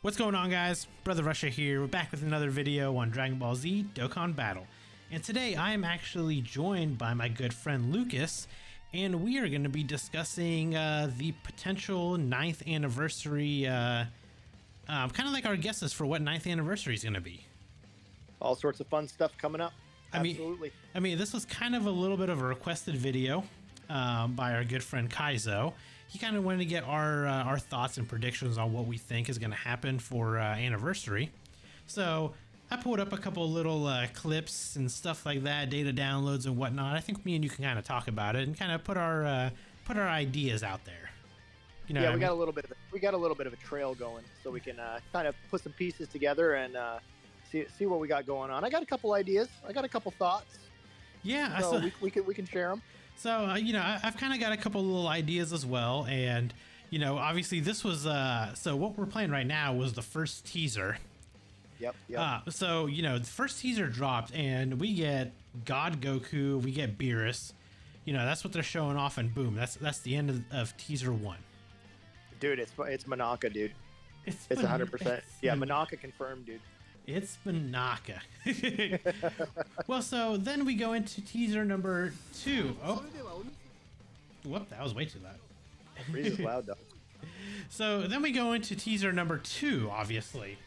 What's going on, guys? Brother Russia here. We're back with another video on Dragon Ball Z Dokkan Battle. And today I am actually joined by my good friend Lucas, and we are going to be discussing the potential 9th anniversary, kind of like our guesses for what 9th anniversary is going to be. All sorts of fun stuff coming up. Absolutely. I mean, this was kind of a little bit of a requested video by our good friend Kaizo. He kind of wanted to get our thoughts and predictions on what we think is going to happen for anniversary. So I pulled up a couple little clips and stuff like that, data downloads and whatnot. I think me and you can kind of talk about it and kind of put our ideas out there. You know, yeah, we got a little bit of a trail going, so we can kind of put some pieces together and see what we got going on. I got a couple ideas. I got a couple thoughts. Yeah, so we can share them. So, you know, I've kind of got a couple little ideas as well. And, you know, obviously this was, so what we're playing right now was the first teaser. Yep. So, you know, the first teaser dropped and we get God Goku, we get Beerus. You know, that's what they're showing off, and boom, that's the end of teaser 1. Dude, it's Manaka, dude. It's 100%. Yeah, Manaka confirmed, dude. It's Manaka. Well, so then we go into teaser number 2. Oh, whoop, that was way too loud. Really loud, though. So then we go into teaser number 2, obviously.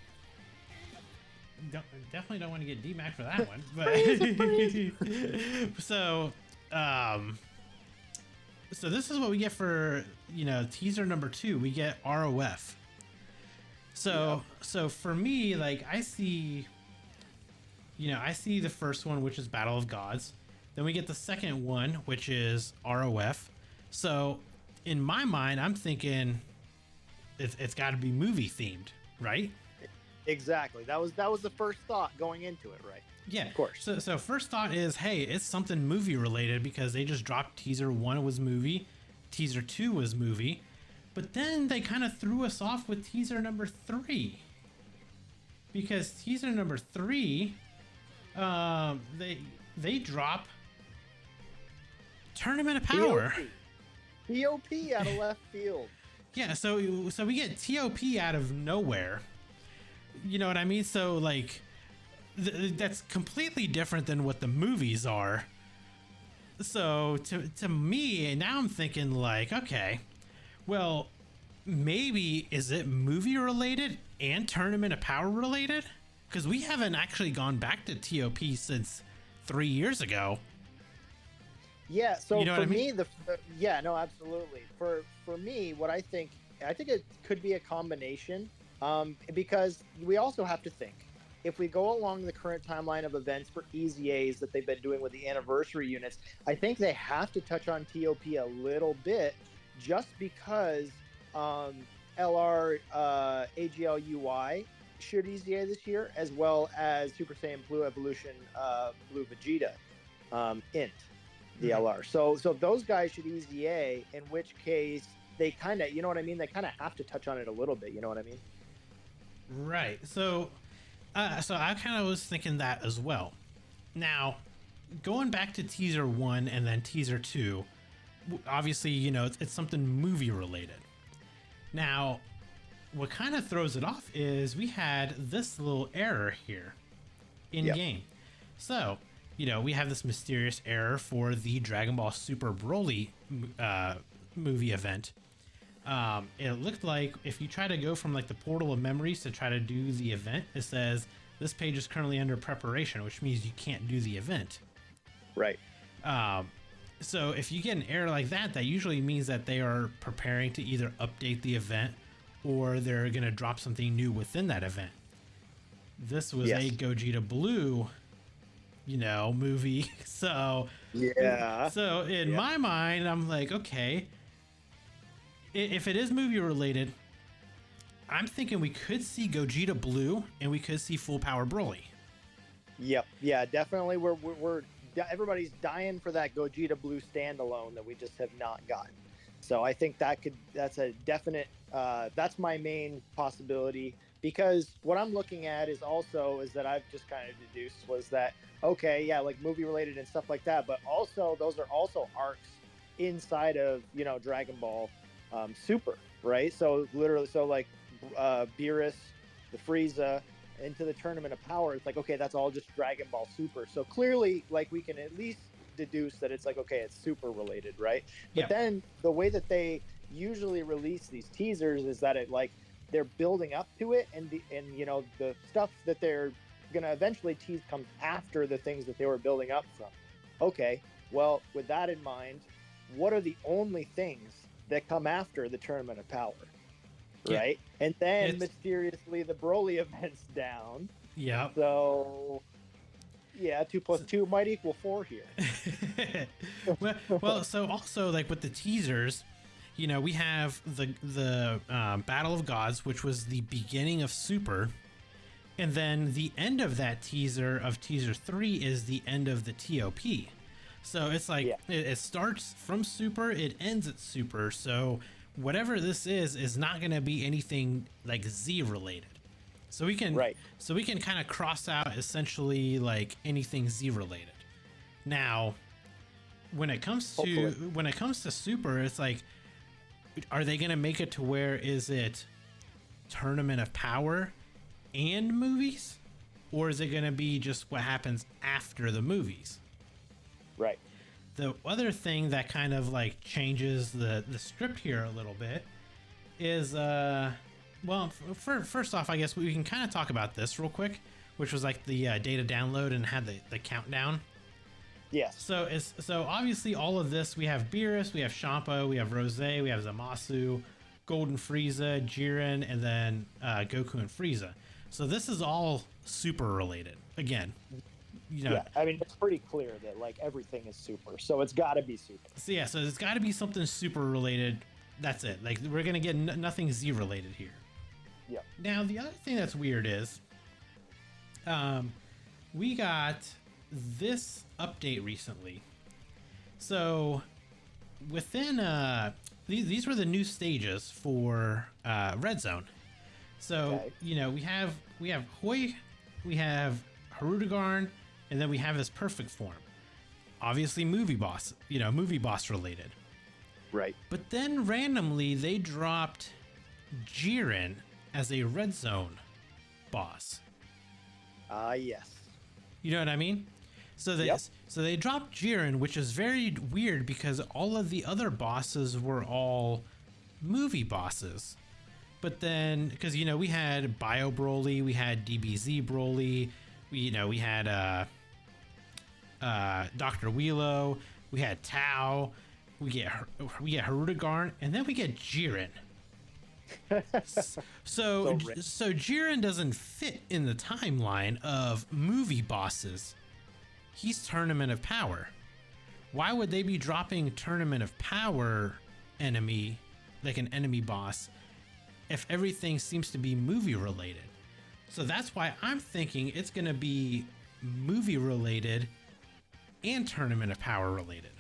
Definitely don't want to get DMAC for that one. But so this is what we get for, you know, teaser number 2. We get ROF. So for me, like, I see the first one, which is Battle of Gods. Then we get the second one, which is ROF. So in my mind, I'm thinking it's got to be movie themed, right? Exactly. That was the first thought going into it, right? Yeah, of course. So first thought is, hey, it's something movie related because they just dropped teaser 1 was movie, teaser 2 was movie. But then they kind of threw us off with teaser number 3, because teaser number 3, they drop Tournament of Power. TOP out of left field. Yeah, so we get TOP out of nowhere. You know what I mean? So like, that's completely different than what the movies are. So to me, now I'm thinking like, okay, well, maybe is it movie related and Tournament of Power related? Because we haven't actually gone back to TOP since 3 years ago. Yeah, so you know for what I mean? me, yeah, no, absolutely. For me, what I think it could be a combination, because we also have to think, if we go along the current timeline of events for EZAs that they've been doing with the anniversary units, I think they have to touch on TOP a little bit, just because LR AGL UI should EZA this year, as well as Super Saiyan Blue Evolution Blue Vegeta int the LR. So those guys should EZA, in which case they kind of, you know what I mean? They kind of have to touch on it a little bit. You know what I mean? Right. So I kind of was thinking that as well. Now, going back to teaser 1 and then teaser 2, obviously, you know, it's something movie related. Now, what kind of throws it off is we had this little error here in game. So, you know, we have this mysterious error for the Dragon Ball Super Broly movie event. It looked like if you try to go from like the portal of memories to try to do the event, it says this page is currently under preparation, which means you can't do the event. Right. So if you get an error like that, that usually means that they are preparing to either update the event or they're going to drop something new within that event. This was a Gogeta Blue, you know, movie. So yeah. So in my mind, I'm like, okay, if it is movie related, I'm thinking we could see Gogeta Blue and we could see Full Power Broly. Yep. Yeah, definitely. We're everybody's dying for that Gogeta Blue standalone that we just have not gotten. So I think that's a definite, that's my main possibility, because what I'm looking at is that I've just kind of deduced was that, okay, yeah, like movie related and stuff like that, but also those are also arcs inside of, you know, Dragon Ball Super, right? So literally, so like Beerus the Frieza into the Tournament of Power, it's like, okay, that's all just Dragon Ball Super. So clearly, like, we can at least deduce that it's like, okay, it's super related, right? But then the way that they usually release these teasers is that it, like, they're building up to it, and you know, the stuff that they're gonna eventually tease comes after the things that they were building up from. Okay, well, with that in mind, what are the only things that come after the Tournament of Power? Right? And then mysteriously the Broly event's down. Yeah. So yeah, 2 + 2 might equal 4 here. well, so also, like, with the teasers, you know, we have the Battle of Gods, which was the beginning of Super, and then the end of that teaser of teaser 3 is the end of the TOP. So it's like it starts from Super, it ends at Super. So whatever this is not going to be anything like Z related. So we can kind of cross out essentially like anything Z related. Now, when it comes to Super, it's like, are they going to make it to where is it Tournament of Power and movies, or is it going to be just what happens after the movies? Right. The other thing that kind of like changes the script here a little bit is well, first off, I guess we can kind of talk about this real quick, which was like the data download and had the countdown. Yes. So obviously all of this, we have Beerus, we have Champa, we have Rose, we have Zamasu, Golden Frieza, Jiren, and then Goku and Frieza. So this is all Super related. Again, you know. Yeah, I mean, it's pretty clear that like everything is Super, so it's got to be Super. So yeah, so it's got to be something Super related. That's it. Like, we're gonna get nothing Z related here. Yeah. Now the other thing that's weird is, we got this update recently. So within these were the new stages for Red Zone. So you know, we have Hoi, we have Harudegarn, and then we have this perfect form. Obviously movie boss related. Right. But then randomly they dropped Jiren as a Red Zone boss. Yes. You know what I mean? So they dropped Jiren, which is very weird because all of the other bosses were all movie bosses. But then, because, you know, we had Bio Broly, we had DBZ Broly, we had Dr. Wheelo, we had Tao, we get Harudegarn, and then we get Jiren. So Jiren doesn't fit in the timeline of movie bosses. He's Tournament of Power. Why would they be dropping Tournament of Power enemy, like an enemy boss, if everything seems to be movie related? So that's why I'm thinking it's going to be movie related and Tournament of Power related.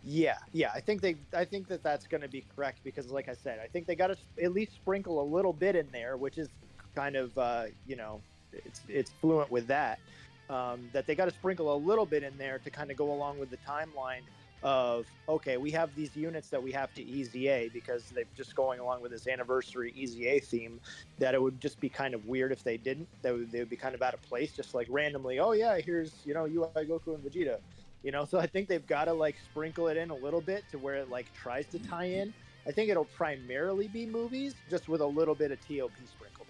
Yeah, I think that that's going to be correct because, like I said, I think they got to at least sprinkle a little bit in there, which is kind of you know, it's fluent with that. That they got to sprinkle a little bit in there to kind of go along with the timeline of, okay, we have these units that we have to EZA because they're just going along with this anniversary EZA theme, that it would just be kind of weird if they didn't. They would be kind of out of place, just like randomly, oh yeah, here's, you know, UI Goku and Vegeta. You know, so I think they've got to like sprinkle it in a little bit to where it like tries to tie in. I think it'll primarily be movies, just with a little bit of TOP sprinkled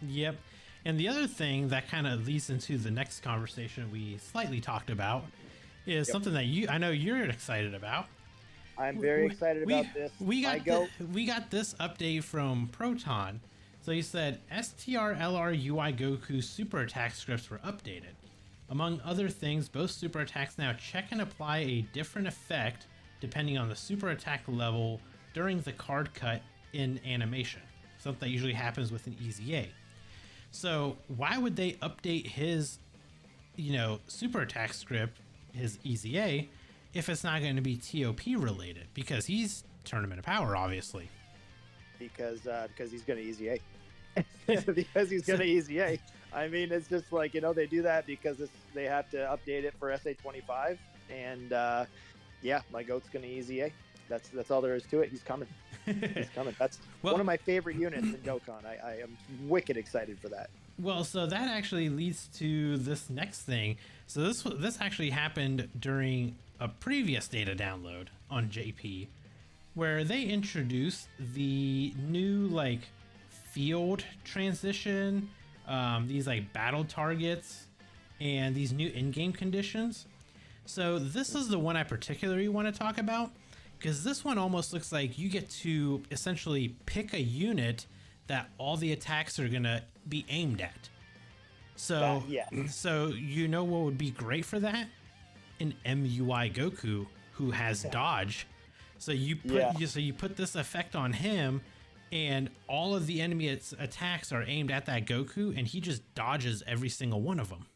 in. Yep. And the other thing that kind of leads into the next conversation we slightly talked about is something that I know you're excited about. I'm very excited about this. We got this update from Proton. So he said STR LR UI Goku super attack scripts were updated. Among other things, both super attacks now check and apply a different effect depending on the super attack level during the card cut in animation. Something that usually happens with an EZA. So why would they update his, you know, super attack script, his EZA, if it's not going to be TOP related? Because he's Tournament of Power, obviously. Because he's going to EZA. Because he's going to EZA. I mean, it's just like, you know, they do that because they have to update it for SA25, and yeah, my goat's going to EZA. That's all there is to it. He's coming. He's coming. That's Well, one of my favorite units in Dokkan. I am wicked excited for that. well, so that actually leads to this next thing. So this actually happened during a previous data download on JP, where they introduced the new like field transition, these like battle targets, and these new in-game conditions. So this is the one I particularly want to talk about, because this one almost looks like you get to essentially pick a unit that all the attacks are gonna be aimed at. So Yeah. so you know what would be great for that? An MUI Goku who has dodge. So you put this effect on him, and all of the enemy attacks are aimed at that Goku, and he just dodges every single one of them.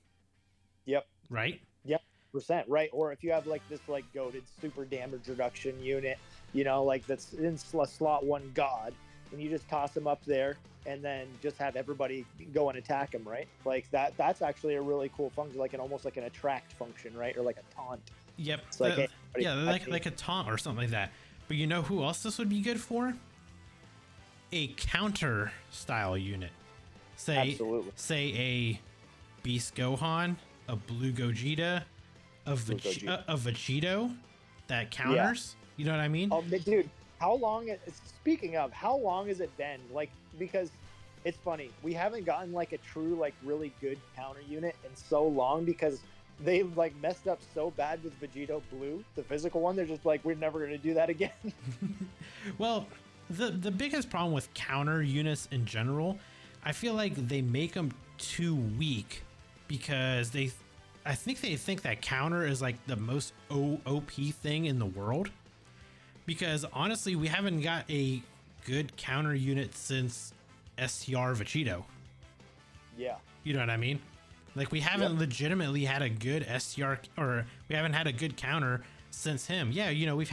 Yep. Right? Yep. Percent right. Or if you have like this like goated super damage reduction unit, like that's in slot 1 God, and you just toss him up there and then just have everybody go and attack him, right? Like that's actually a really cool function, like almost like an attract function, right? Or like a taunt. Yep. It's like, hey, like a taunt or something like that. But you know who else this would be good for? A counter style unit. Absolutely. Say a Beast Gohan, a Blue Gogeta, a Vegito that counters. Yeah. You know what I mean? Oh, dude, speaking of, how long has it been? Like, because it's funny, we haven't gotten like a true, like really good counter unit in so long, because they like messed up so bad with Vegito Blue, the physical one. They're just like, we're never going to do that again. Well, the biggest problem with counter units in general, I feel like they make them too weak, because I think they think that counter is like the most OP thing in the world. Because honestly, we haven't got a good counter unit since STR Vegito. Yeah. You know what I mean? Like, we haven't legitimately had a good STR, or we haven't had a good counter since him. Yeah, we've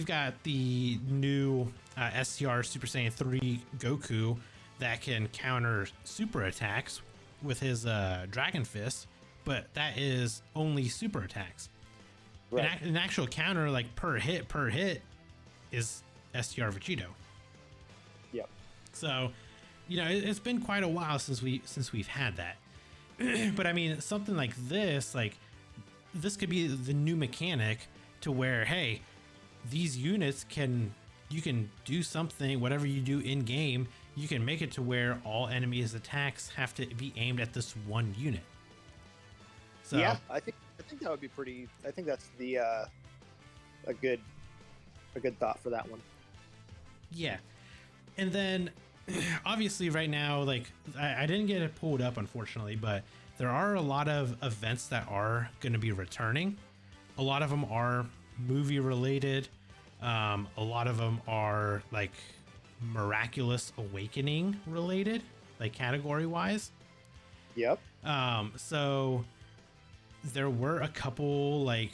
got the new STR Super Saiyan 3 Goku that can counter super attacks with his Dragon Fist, but that is only super attacks. Right. An actual counter, like per hit, is STR Vegito. Yep. So, it's been quite a while since we've had that. But I mean, something like this could be the new mechanic to where, hey, these units you can do something, whatever you do in game, you can make it to where all enemies' attacks have to be aimed at this one unit. So yeah, I think that would be pretty. I think that's the a good thought for that one. Yeah, and then obviously right now, like I didn't get it pulled up unfortunately, but there are a lot of events that are going to be returning. A lot of them are movie related. A lot of them are like Miraculous Awakening related, like category wise. Yep. So there were a couple like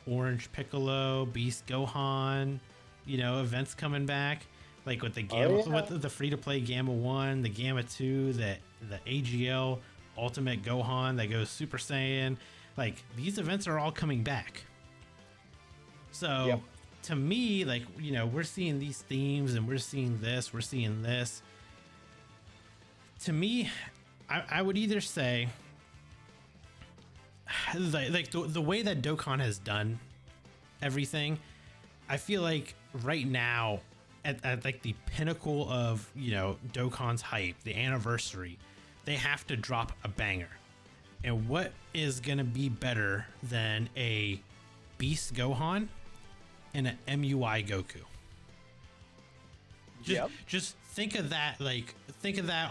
Orange Piccolo, Beast Gohan, events coming back, like with the Gamma, with the free to play Gamma 1, the Gamma 2, the AGL Ultimate Gohan that goes Super Saiyan. Like, these events are all coming back. So to me, like, we're seeing these themes and we're seeing this. To me, I would either say, like the way that Dokkan has done everything, I feel like right now at like the pinnacle of Dokkan's hype, the anniversary, they have to drop a banger. And what is gonna be better than a Beast Gohan and an MUI Goku? Just think of that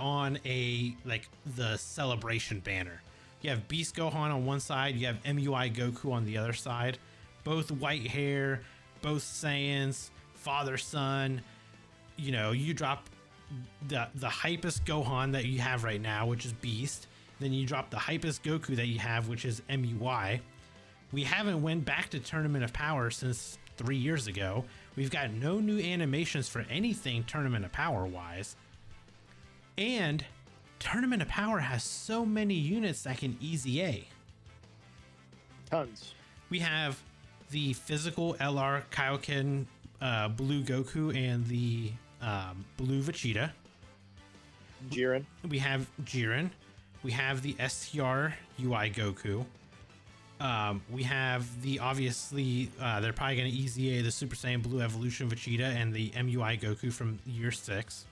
on the celebration banner. You have Beast Gohan on one side, you have MUI Goku on the other side. Both white hair, both Saiyans, father son. You drop the hypest Gohan that you have right now, which is Beast. Then you drop the hypest Goku that you have, which is MUI. We haven't went back to Tournament of Power since 3 years ago. We've got no new animations for anything Tournament of Power wise. And Tournament of Power has so many units that can easy A. Tons. We have the physical LR Kaioken blue Goku and the blue Vegeta. Jiren. We have Jiren. We have the STR UI Goku. We have the obviously they're probably going to EZA the Super Saiyan Blue Evolution Vegeta and the MUI Goku from year 6.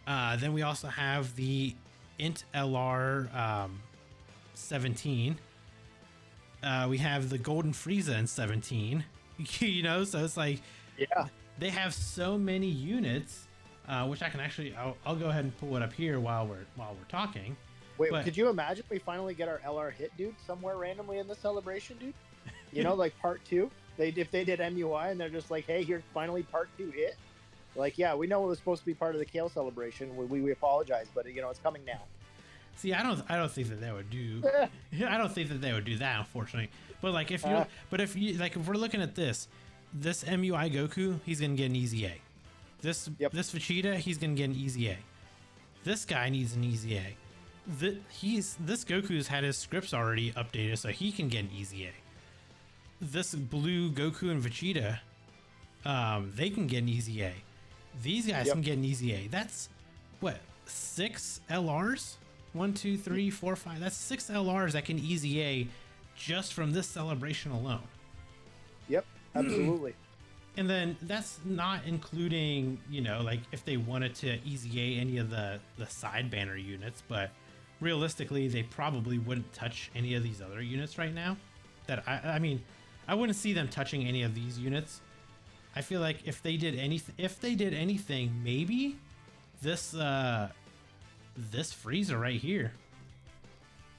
Then we also have the Int LR 17. We have the Golden Frieza in 17. You know, so it's like, Yeah. they have so many units, which I can actually, I'll go ahead and pull it up here while we're talking. Wait, But- could you imagine we finally get our LR hit, dude, somewhere randomly in the celebration, dude? You know, like part 2. If they did MUI and they're just like, hey, here's finally part 2 hit. Like, yeah, we know it was supposed to be part of the Kale celebration. We apologize, but you know it's coming now. See, I don't think that they would do. I don't think that they would do that, unfortunately. But like, if you like, if we're looking at this MUI Goku, he's gonna get an easy A. This Vegeta, he's gonna get an easy A. This guy needs an easy A. This Goku's had his scripts already updated, so he can get an easy A. This blue Goku and Vegeta, they can get an easy A. These guys can get an easy A. That's what, 6 LRs? 1, 2, 3, 4, 5. That's 6 LRs that can easy A just from this celebration alone. Yep, absolutely. And then that's not including, you know, like if they wanted to easy A any of the side banner units, but realistically, they probably wouldn't touch any of these other units right now. That I mean, I wouldn't see them touching any of these units. I feel like if they did anything, maybe this Frieza right here.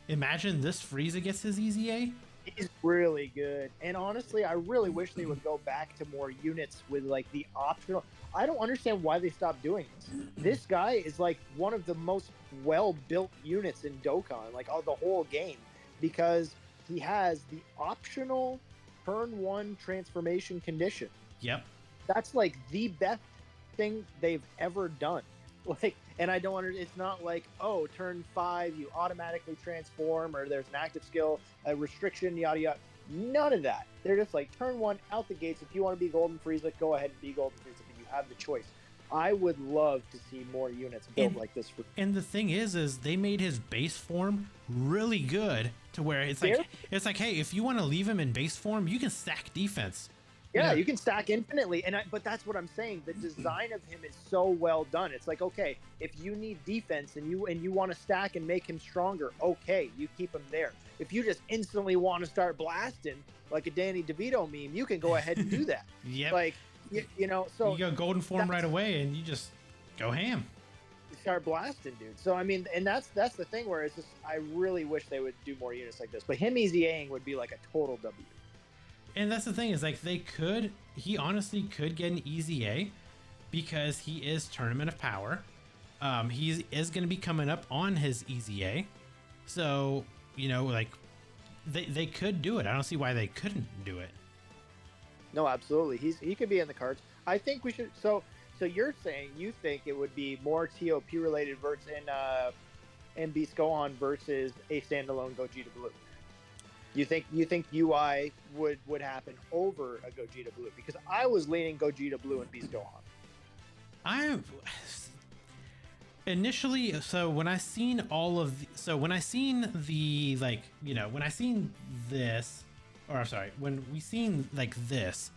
Imagine this Frieza gets his easy A. He's really good. And honestly, I really wish they would go back to more units with like the optional. I don't understand why they stopped doing this. This guy is like one of the most well-built units in Dokkan, like the whole game, because he has the optional turn 1 transformation condition. Yep. That's like the best thing they've ever done. Like, and I don't understand. It's not like, oh, turn 5 you automatically transform, or there's an active skill, a restriction, yada yada. None of that. They're just like, turn 1 out the gates. If you want to be Golden Frieza, go ahead and be Golden Frieza. But you have the choice. I would love to see more units built like this. And the thing is they made his base form really good to where it's like, hey, if you want to leave him in base form, you can stack defense. Yeah, you can stack infinitely, but that's what I'm saying. The design of him is so well done. It's like, okay, if you need defense and you want to stack and make him stronger, okay, you keep him there. If you just instantly want to start blasting like a Danny DeVito meme, you can go ahead and do that. Yep. Like, you know, so you go golden form right away and you just go ham. You start blasting, dude. So I mean, and that's the thing where it's just, I really wish they would do more units like this. But him easy-aing would be like a total W. And that's the thing is like he honestly could get an easy A because he is Tournament of Power. He is going to be coming up on his easy A. So, you know, like they could do it. I don't see why they couldn't do it. No, absolutely. He could be in the cards. I think we should. So you're saying you think it would be more TOP related versus in Beast Gohan versus a standalone Gogeta Blue? You think UI would happen over a Gogeta Blue? Because I was leaning Gogeta Blue and Beast Gohan. Initially, so when I seen when we seen like this,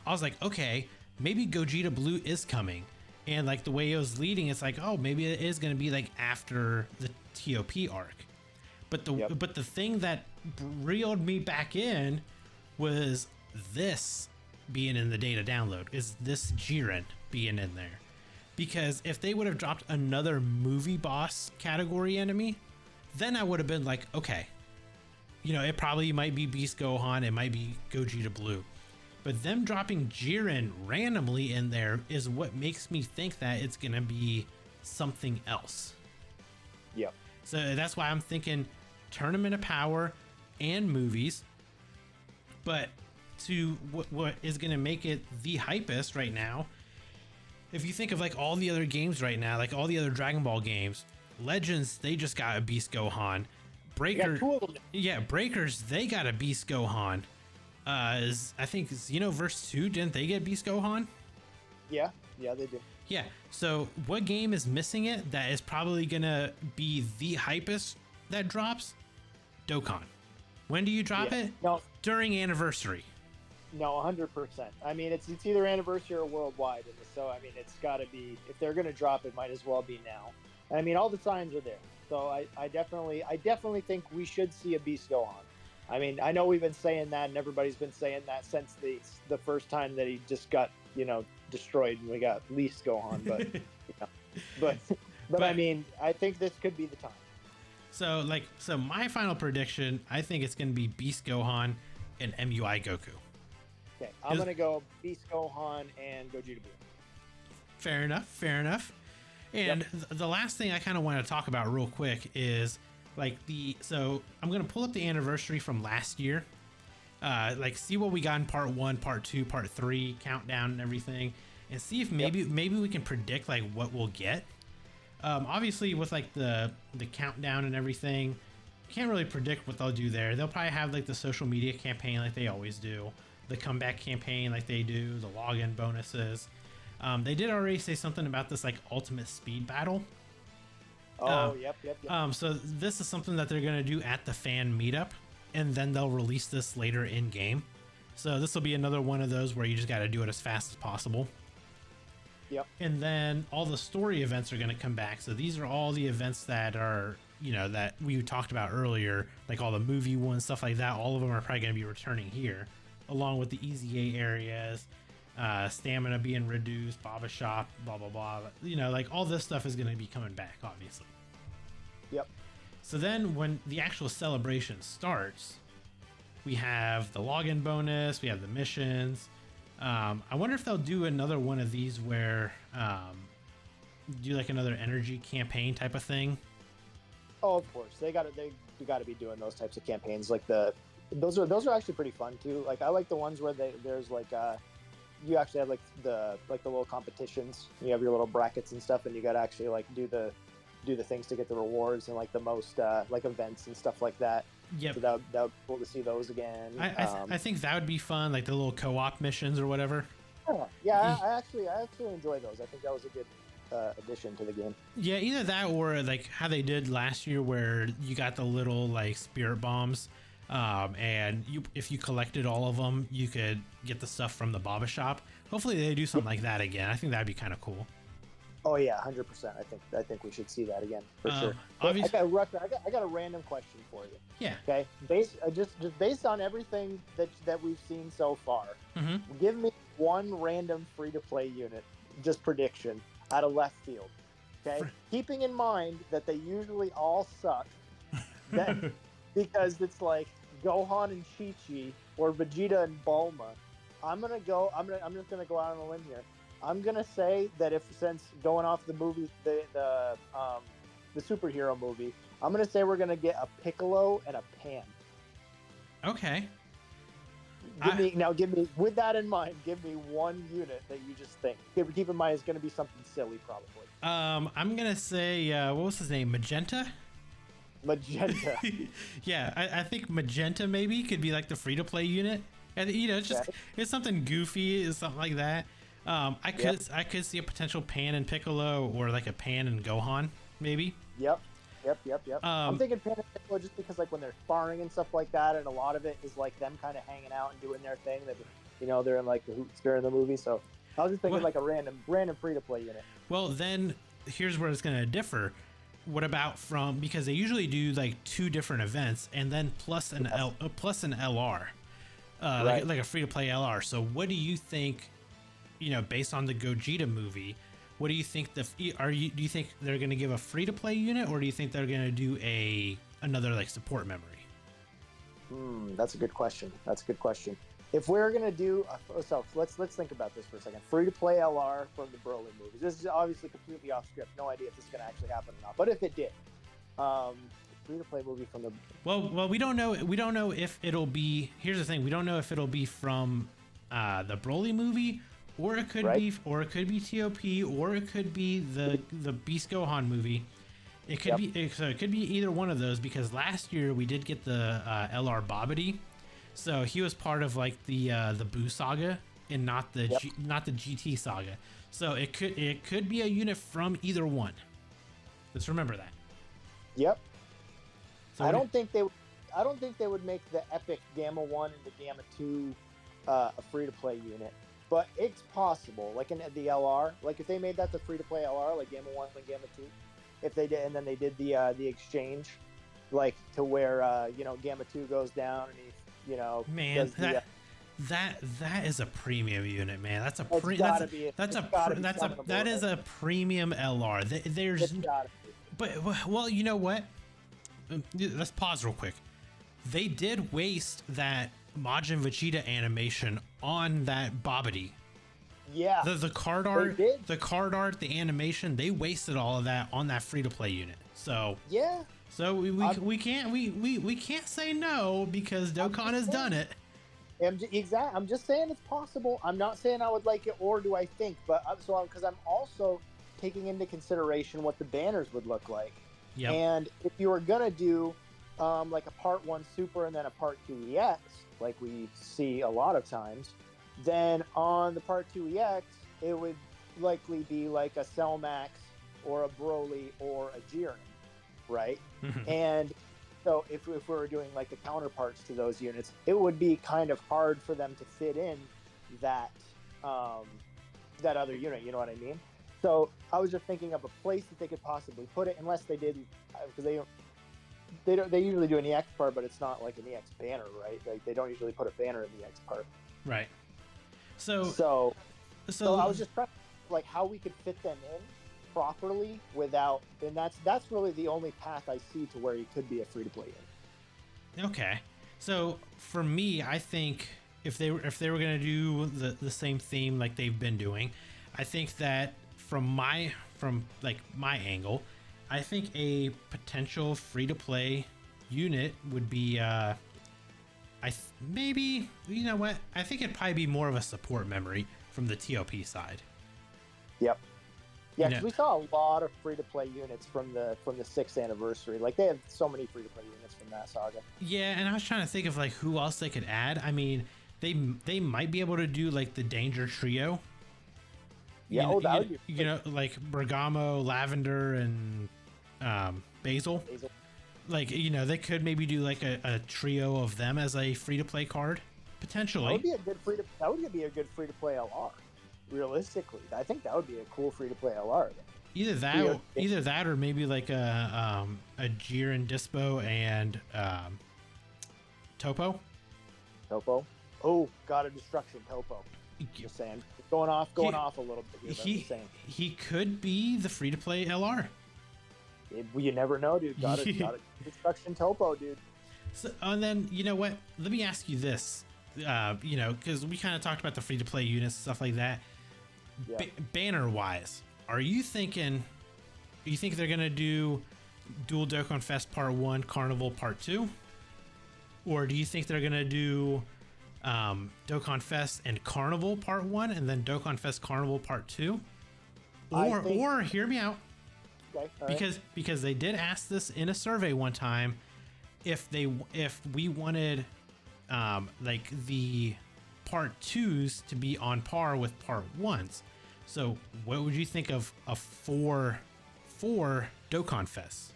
I was like, okay, maybe Gogeta Blue is coming. And like the way it was leading, it's like, oh, maybe it is going to be like after the TOP arc. But the thing that reeled me back in was this being in the data download, is this Jiren being in there. Because if they would have dropped another movie boss category enemy, then I would have been like, okay, you know, it probably might be Beast Gohan, it might be Gogeta Blue. But them dropping Jiren randomly in there is what makes me think that it's going to be something else. Yep. So that's why I'm thinking Tournament of Power and movies. But to what is going to make it the hypest right now, if you think of like all the other games right now, like all the other Dragon Ball games, Legends, they just got a Beast Gohan. Breakers, they got a Beast Gohan. is I think Xenoverse 2, didn't they get Beast Gohan? Yeah, they do. Yeah. So what game is missing it that is probably gonna be the hypest that drops? Dokkan. When do you drop it? No, During anniversary. no, 100%. I mean, it's either anniversary or worldwide, and so I mean, it's got to be. If they're going to drop it, might as well be now. I mean, all the signs are there. So I definitely think we should see a Beast Gohan. I mean, I know we've been saying that, and everybody's been saying that since the first time that he just got destroyed, and we got Least Gohan. But but I mean, I think this could be the time. So my final prediction, I think it's going to be Beast Gohan and MUI Goku. Okay, I'm going to go Beast Gohan and Gogeta Blue. Fair enough. And the last thing I kind of want to talk about real quick is so I'm going to pull up the anniversary from last year. See what we got in part 1, part 2, part 3, countdown and everything, and see if maybe we can predict what we'll get. Obviously with the countdown and everything, can't really predict what they'll do there. They'll probably have the social media campaign like they always do, the comeback campaign like they do, the login bonuses. They did already say something about this ultimate speed battle. Yep. So this is something that they're going to do at the fan meetup, and then they'll release this later in game. So this will be another one of those where you just got to do it as fast as possible. Yep. And then all the story events are going to come back. So these are all the events that are, that we talked about earlier, like all the movie ones, stuff like that. All of them are probably going to be returning here, along with the Easy A areas, stamina being reduced, Baba Shop, blah, blah, blah. All this stuff is going to be coming back, obviously. Yep. So then when the actual celebration starts, we have the login bonus, we have the missions. I wonder if they'll do another one of these where do another energy campaign type of thing. Oh, of course. They got to be doing those types of campaigns. Those are actually pretty fun too. I like the ones where there's you actually have the little competitions. You have your little brackets and stuff, and you got to actually do the things to get the rewards and the most events and stuff like that. Yep. So that would be cool to see those again. I think that would be fun, the little co-op missions or whatever. Yeah, I actually enjoy those. I think that was a good addition to the game. Yeah, either that or how they did last year, where you got the little spirit bombs, and if you collected all of them, you could get the stuff from the Baba Shop. Hopefully they do something like that again. I think that'd be kind of cool. Oh yeah, 100%. I think we should see that again for sure. Obviously, I got a random question for you. Yeah. Okay. Just based on everything that we've seen so far, give me one random free-to-play unit, just prediction, out of left field. Okay. Keeping in mind that they usually all suck, because it's Gohan and Chi-Chi or Vegeta and Bulma. I'm just gonna go out on a limb here. I'm gonna say that since going off the movie, the superhero movie, I'm gonna say we're gonna get a Piccolo and a Pan. Okay. Give me with that in mind. Give me one unit that you just think. Keep in mind, it's gonna be something silly, probably. I'm gonna say what was his name? Magenta. Yeah, I think Magenta maybe could be the free-to-play unit, and it's something goofy, it's something like that. I could see a potential Pan and Piccolo, or a Pan and Gohan, maybe. Yep. I'm thinking Pan and Piccolo just because when they're sparring and stuff like that, and a lot of it is them kind of hanging out and doing their thing. That they're in the hoots during the movie. So I was just thinking a random free to play unit. Well, then here's where it's gonna differ. What about because they usually do 2 different events and then plus an LR, right. like a free to play LR. So what do you think? Based on the Gogeta movie, what do you think do you think they're going to give a free to play unit, or do you think they're going to do another support memory? That's a good question. If we're going to do let's think about this for a second. Free to play LR from the Broly movies. This is obviously completely off script. No idea if this is going to actually happen or not. But if it did, free to play movie from the well, we don't know. We don't know if it'll be. Here's the thing: we don't know if it'll be from the Broly movie. Or it could be TOP, or it could be the Beast Gohan movie. It could be either one of those, because last year we did get the LR Babidi, So he was part of like the Boo saga and not the Yep. not the GT saga. So it could be a unit from either one. Just remember that. Yep. So I don't think they would make the epic Gamma 1 and the Gamma 2 a free-to-play unit, but it's possible. Like in the LR, like if they made that the free-to-play LR, like Gamma 1 and Gamma 2, if they did, and then they did the exchange, like to where you know, Gamma 2 goes down and he, you know, Man, does the, that is a premium unit, man. That's a that is a premium LR. There's it's gotta be. but well, you know what? Let's pause real quick. They did waste that Majin Vegeta animation on that Babidi. Yeah. The card art, the animation, they wasted all of that on that free to play unit. So yeah. So we can't say no because Dokkan has done it. Exactly. I'm just saying it's possible. I'm not saying I would like it, or do I think, but because I'm also taking into consideration what the banners would look like. Yep. And if you were gonna do like a part 1 Super and then a part 2 EX, like we see a lot of times, then on the part 2 EX, it would likely be like a Cellmax or a Broly or a Jiren, right? And so if we were doing like the counterparts to those units, it would be kind of hard for them to fit in that that other unit, you know what I mean? So I was just thinking of a place that they could possibly put it, unless they did, because they usually do an EX part, but it's not like an EX banner, right? Like they don't usually put a banner in the EX part. Right. So I was just trying, like, how we could fit them in properly without, and that's really the only path I see to where you could be a free to play in. Okay. So for me, I think if they were gonna do the same theme like they've been doing, I think that from my angle, I think a potential free to play unit would be maybe, you know what? I think it'd probably be more of a support memory from the TOP side. Yep. Yeah, You know, because we saw a lot of free to play units from the 6th anniversary. Like they have so many free to play units from that saga. yeah, and I was trying to think of like who else they could add. I mean, they might be able to do like the Danger Trio. Yeah, that would be you know, like Bergamo, Lavender, and Basil. Like, you know, they could maybe do like a trio of them as a free to play card potentially. That would be a good free to play LR. Realistically, I think that would be a cool free to play LR. Either that, or maybe like a Jiren Dispo and Topo. Oh, God of Destruction Topo. Just saying, going off a little bit here. But I'm just saying. He could be the free to play LR. You never know, dude. Got it. Destruction Topo, dude. So, and then, you know what? Let me ask you this. You know, because we kind of talked about the free to play units, stuff like that. Yeah. Banner wise, you think they're gonna do Dual Dokkan Fest Part 1, Carnival Part 2, or do you think they're gonna do Dokkan Fest and Carnival Part 1 and then Dokkan Fest Carnival Part 2? Or hear me out. Okay, Because they did ask this in a survey one time, if we wanted like the part 2s to be on par with part 1s. So what would you think of a four Dokkan Fest?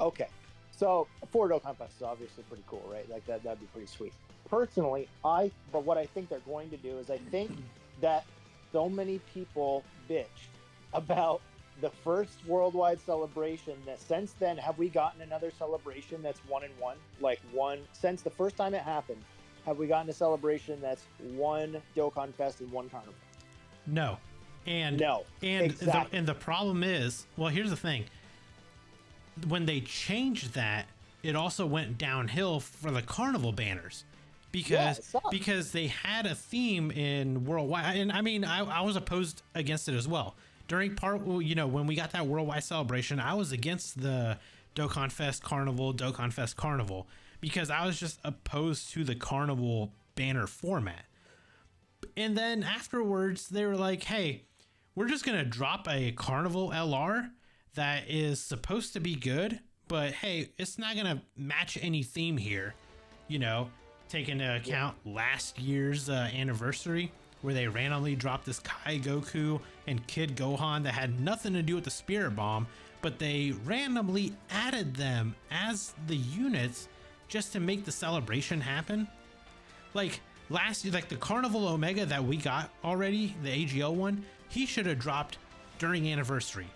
Okay, so 4 Dokkan Fest is obviously pretty cool, right? Like that'd be pretty sweet. Personally, but what I think they're going to do is, I think that so many people bitched about the first worldwide celebration that since then, have we gotten another celebration that's 1 and 1? Like one, since the first time it happened, have we gotten a celebration that's 1 Dokkan Fest and 1 Carnival? No. And exactly. the problem is, well, here's the thing. When they changed that, it also went downhill for the Carnival banners. Because they had a theme in worldwide, and I mean, I was opposed against it as well. During when we got that worldwide celebration, I was against the Dokkan Fest Carnival because I was just opposed to the Carnival banner format. And then afterwards, they were like, hey, we're just going to drop a Carnival LR that is supposed to be good, but hey, it's not going to match any theme here. You know, take into account last year's anniversary, where they randomly dropped this Kai Goku and Kid Gohan that had nothing to do with the Spirit Bomb, but they randomly added them as the units just to make the celebration happen. Like last year, like the Carnival Omega that we got already, the AGL one, he should have dropped during anniversary.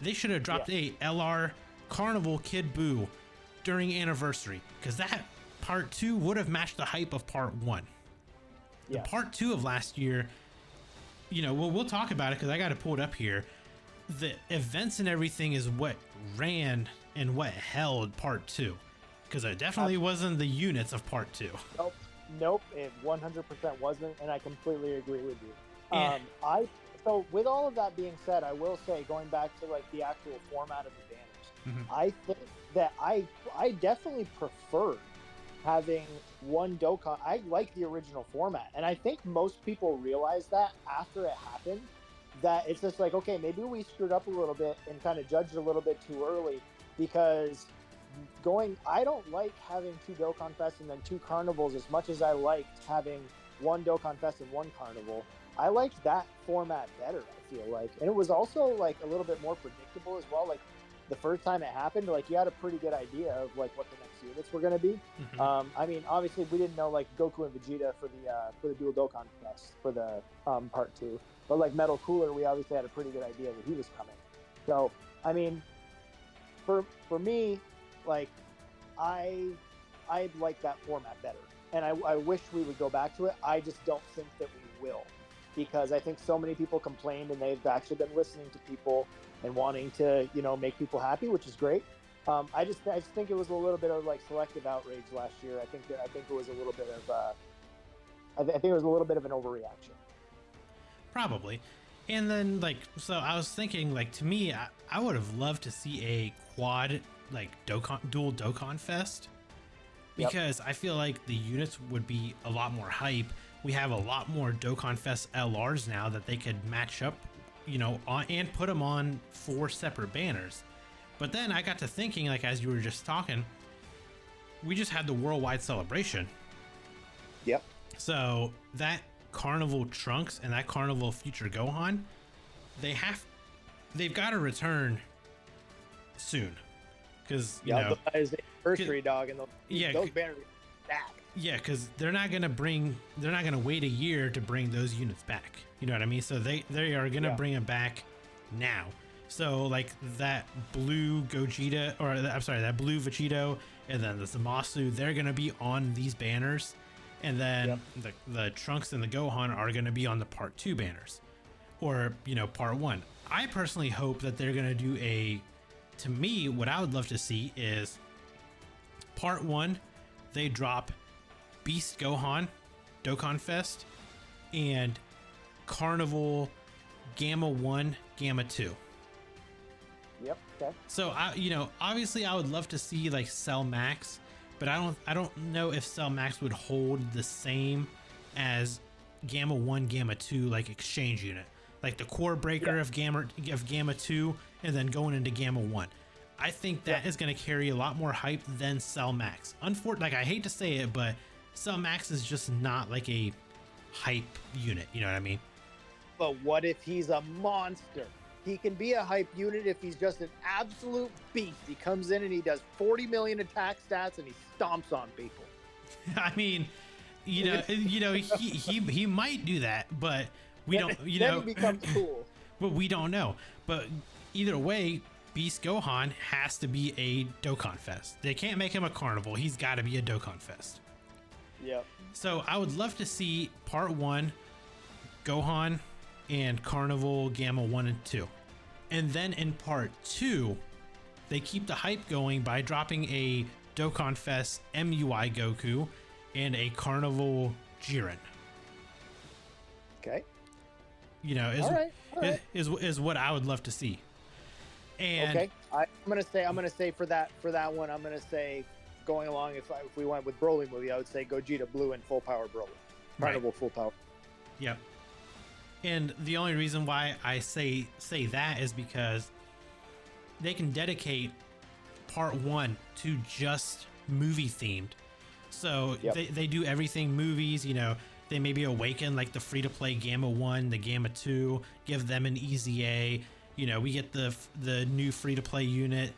They should have dropped a LR Carnival Kid Buu during anniversary, because that part 2 would have matched the hype of part 1. The part 2 of last year, you know, we'll talk about it because I got to pull it up here. The events and everything is what ran and what held part 2, because it definitely wasn't the units of part 2. Nope, it 100% wasn't, and I completely agree with you. Yeah. So with all of that being said, I will say, going back to like the actual format of the banners, I think that I definitely preferred having one Dokkan. I like the original format, and I think most people realize that after it happened, that it's just like, okay, maybe we screwed up a little bit and kind of judged a little bit too early, because I don't like having 2 Dokkan Fests and then 2 carnivals as much as I liked having 1 Dokkan Fest and 1 carnival. I liked that format better, I feel like. And it was also like a little bit more predictable as well. Like the first time it happened, like you had a pretty good idea of like what the next units were going to be. I mean, obviously we didn't know like Goku and Vegeta for the dual Dokkan Fest for the part 2, but like Metal Cooler, we obviously had a pretty good idea that he was coming. So I mean, for me, like I like that format better, and I wish we would go back to it. I just don't think that we will, because I think so many people complained, and they've actually been listening to people and wanting to, you know, make people happy, which is great. I just think it was a little bit of like selective outrage last year. I think it was a little bit of I think it was a little bit of an overreaction. Probably. And then like, so I was thinking, like, to me, I would have loved to see a quad like dual Dokkan Fest, because I feel like the units would be a lot more hype. We have a lot more Dokkan Fest LRs now that they could match up, you know, and put them on 4 separate banners. But then I got to thinking, like, as you were just talking, we just had the worldwide celebration. Yep. So that Carnival Trunks and that Carnival Future Gohan, they've got to return soon, because you know, it's the anniversary, dog, and those banners are stacked. Yeah, because they're not gonna wait a year to bring those units back. You know what I mean? So they are gonna bring them back now. So like that blue Gogeta, or I'm sorry, that blue Vegito, and then the Zamasu, they're gonna be on these banners, and then the Trunks and the Gohan are gonna be on the part 2 banners, or you know, part 1. I personally hope that they're gonna do to me, what I would love to see is part 1, they drop Beast Gohan Dokkan Fest and Carnival Gamma 1 Gamma 2. Yep. Okay. So you know, obviously I would love to see like Cell Max, but I don't know if Cell Max would hold the same as Gamma 1 Gamma 2 like exchange unit, like the core breaker of Gamma 2 and then going into Gamma 1. I think that is going to carry a lot more hype than Cell Max. Unfortunately, like, I hate to say it, but Cell Max is just not like a hype unit. You know what I mean? But what if he's a monster? He can be a hype unit if he's just an absolute beast. He comes in and he does 40 million attack stats and he stomps on people. I mean, you know, he might do that, but we don't. You then know, he becomes cool. But we don't know. But either way, Beast Gohan has to be a Dokkan Fest. They can't make him a carnival. He's got to be a Dokkan Fest. Yep. So I would love to see part 1, Gohan and Carnival Gamma 1 and 2. And then in part 2, they keep the hype going by dropping a Dokkan Fest MUI Goku and a Carnival Jiren. Okay. You know, is what I would love to see. And okay, I'm gonna say for that one, I'm gonna say, going along, if we went with Broly movie, I would say Gogeta Blue and Full Power Broly, Carnival Full Power. Yep. And the only reason why I say that is because they can dedicate part 1 to just movie themed. So Yep. they do everything movies, you know, they maybe awaken like the free to play Gamma 1, the Gamma 2, give them an easy A. You know, we get the new free to play unit.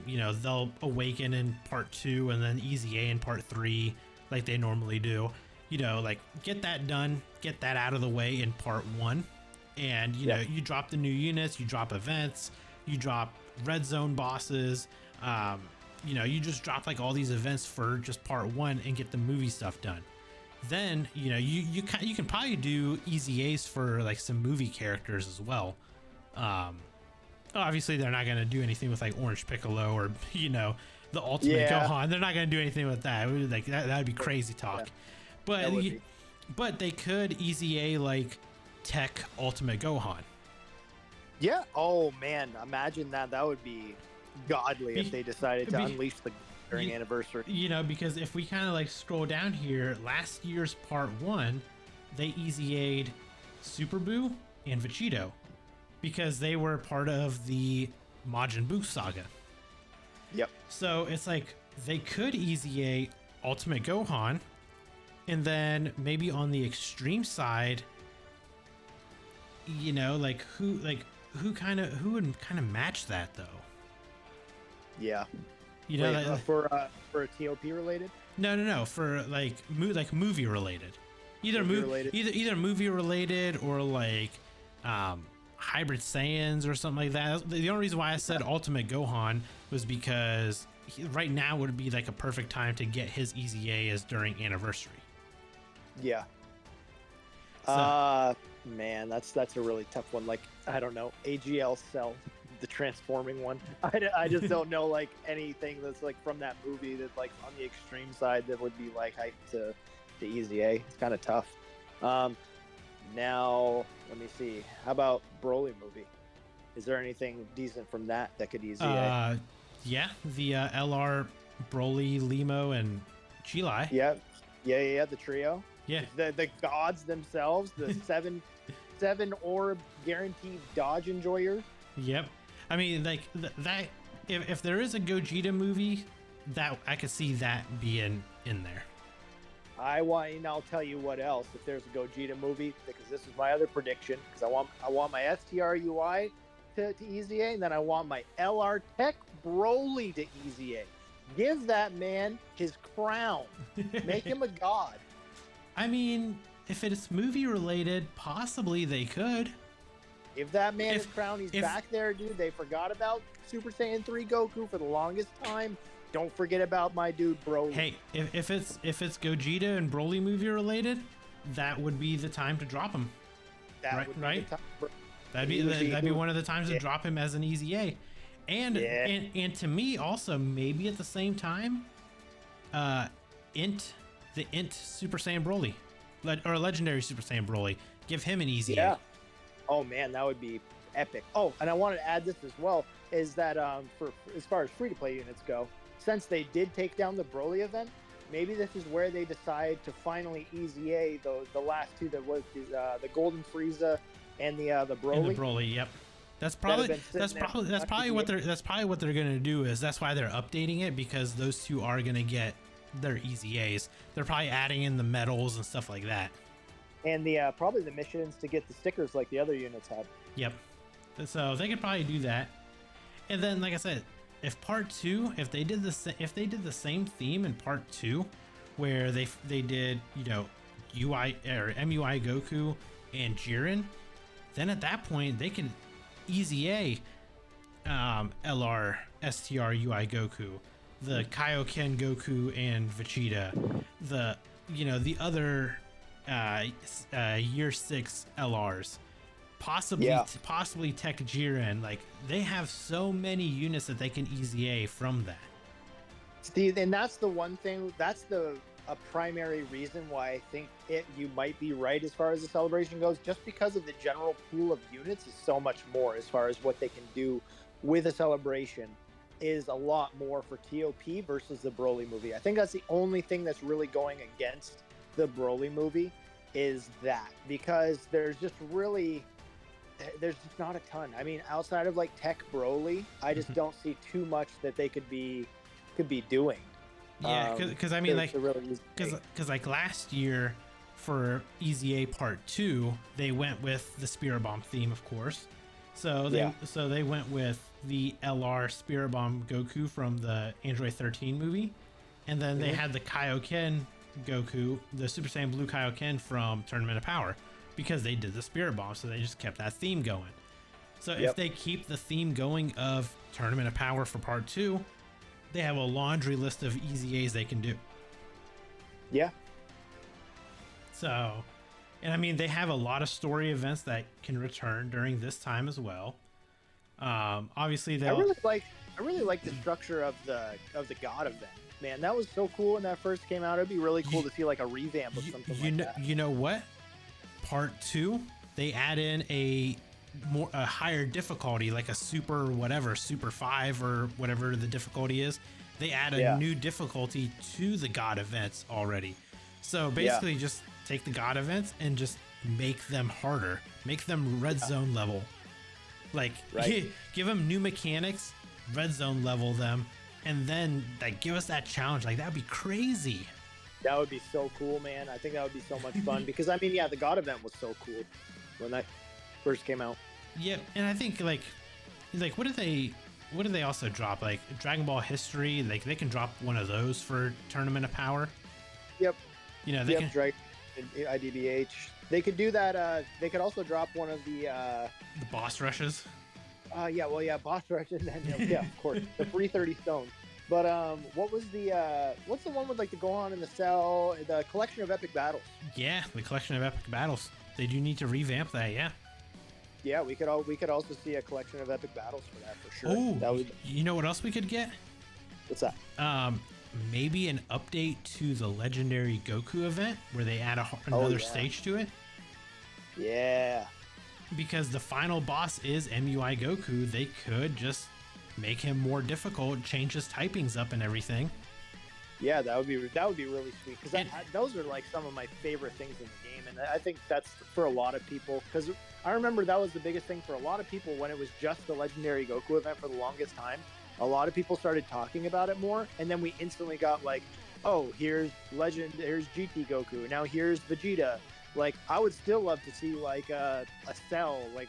You know, they'll awaken in part 2 and then easy A in part 3 like they normally do. You know, like get that done, get that out of the way in part 1. And you know, you drop the new units, you drop events, you drop red zone bosses. You know, you just drop like all these events for just part 1 and get the movie stuff done. Then, you know, you can probably do easy A's for like some movie characters as well. Obviously they're not going to do anything with like Orange Piccolo or, you know, the Ultimate Gohan. They're not going to do anything with that. Like that would be crazy talk. But but they could easy A like Tech Ultimate Gohan. Yeah. Oh man, imagine that. That would be godly if they decided to unleash the during anniversary. You know, because if we kind of like scroll down here, last year's part 1, they easy A'd Super Buu and Vegito because they were part of the Majin Buu saga. Yep. So it's like they could easy A Ultimate Gohan, and then maybe on the extreme side, you know, like who would kind of match that though? Yeah. You know, wait, for a TOP related? No, for like movie related. Either movie related or like Hybrid Saiyans or something like that. The only reason why I said Ultimate Gohan was because right now would be like a perfect time to get his easy A is during anniversary. Yeah. So, man, that's a really tough one. Like, I don't know, AGL Cell, the transforming one. I just don't know like anything that's like from that movie that's like on the extreme side that would be like hyped to easy A. It's kind of tough. Now let me see. How about Broly movie? Is there anything decent from that could easy A? Yeah, the LR, Broly, Limo, and Chilai. Yeah, the trio. Yeah, the gods themselves, the seven orb guaranteed dodge enjoyer. Yep. I mean, like that. If there is a Gogeta movie, that I could see that being in there. And I'll tell you what else. If there's a Gogeta movie, because this is my other prediction, because I want my STR UI to easy A, and then I want my LR Tech Broly to easy A. Give that man his crown. Make him a god. I mean, if it's movie related, possibly they could. Give that man his crown. He's back there, dude. They forgot about Super Saiyan 3 Goku for the longest time. Don't forget about my dude Broly. Hey, if it's Gogeta and Broly movie related, that would be the time to drop him. Right? That'd be one of the times to drop him as an easy A. And to me also maybe at the same time, the Int Super Saiyan Broly, or Legendary Super Saiyan Broly, give him an easy A. Oh man, that would be epic. Oh, and I wanted to add this as well, is that for as far as free-to-play units go, since they did take down the Broly event, maybe this is where they decide to finally easy A the last two that was the Golden Frieza and the Broly. And the Broly, yep. That's probably what they're gonna do. Is that's why they're updating it, because those two are gonna get their easy A's. They're probably adding in the medals and stuff like that. And the probably the missions to get the stickers like the other units had. Yep. So they could probably do that. And then, like I said, if part 2, if they did the same theme in part 2, where they did, you know, UI or MUI Goku and Jiren, then at that point they can easy A LR STR UI Goku, the Kaioken Goku and Vegeta, the other year 6 LRs, possibly Tech Jiren. Like, they have so many units that they can easy A from that. Steve, and that's the one thing, that's a primary reason why I think you might be right as far as the celebration goes, just because of the general pool of units is so much more as far as what they can do with a celebration is a lot more for TOP versus the Broly movie. I think that's the only thing that's really going against the Broly movie, is that, because there's just not a ton. I mean, outside of like Tech Broly, I just don't see too much that they could be doing. Yeah, because I mean, like, really easy because like last year for EZA Part 2, they went with the Spirit Bomb theme, of course. So they went with the LR Spirit Bomb Goku from the Android 13 movie, and then they had the Kaioken Goku, the Super Saiyan Blue Kaioken from Tournament of Power, because they did the Spirit Bomb, so they just kept that theme going. So if they keep the theme going of Tournament of Power for Part 2, they have a laundry list of EZAs they can do. Yeah. So, and I mean, they have a lot of story events that can return during this time as well. Obviously, I really like the structure of the God event. Man, that was so cool when that first came out. It'd be really cool to see like a revamp of something like that. You know what? Part 2, they add in a higher difficulty, like a super 5 or whatever the difficulty is. They add a new difficulty to the God events already. So basically just take the God events and just make them harder, make them red zone level. Like give them new mechanics, red zone level them, and then like give us that challenge. Like that'd be crazy. That would be so cool, man. I think that would be so much fun because I mean, the God event was so cool when that first came out. Yeah, and I think like what did they also drop? Like Dragon Ball History, like they can drop one of those for Tournament of Power. Yep. You know, they can Dragon IDBH. They could do that. They could also drop one of the boss rushes. Boss rush, and then of course the 330 stones. But what was what's the one with like the Gohan and the Cell, the collection of epic battles? Yeah, the collection of epic battles. They do need to revamp that. Yeah. Yeah, we could also see a collection of epic battles for that for sure. Oh, you know what else we could get? What's that? Maybe an update to the legendary Goku event where they add another stage to it. Yeah. Because the final boss is MUI Goku, they could just make him more difficult, change his typings up and everything. Yeah, that would be really sweet because those are like some of my favorite things in the game, and I think that's for a lot of people because I remember that was the biggest thing for a lot of people when it was just the legendary Goku event for the longest time. A lot of people started talking about it more, and then we instantly got like, oh, here's GT Goku, now here's Vegeta. Like, I would still love to see like a Cell, like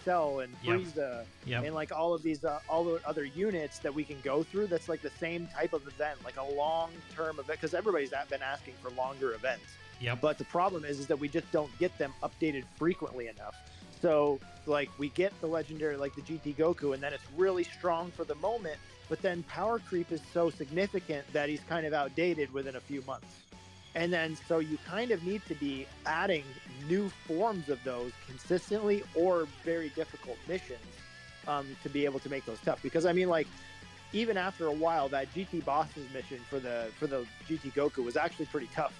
Cell and Frieza, and like all of these all the other units that we can go through. That's like the same type of event, like a long-term event, because everybody's been asking for longer events. Yep. But the problem is that we just don't get them updated frequently enough. So like we get the legendary, like the GT Goku, and then it's really strong for the moment. But then power creep is so significant that he's kind of outdated within a few months. And then, so you kind of need to be adding new forms of those consistently or very difficult missions to be able to make those tough. Because I mean, like, even after a while, that GT Bosses mission for the GT Goku was actually pretty tough.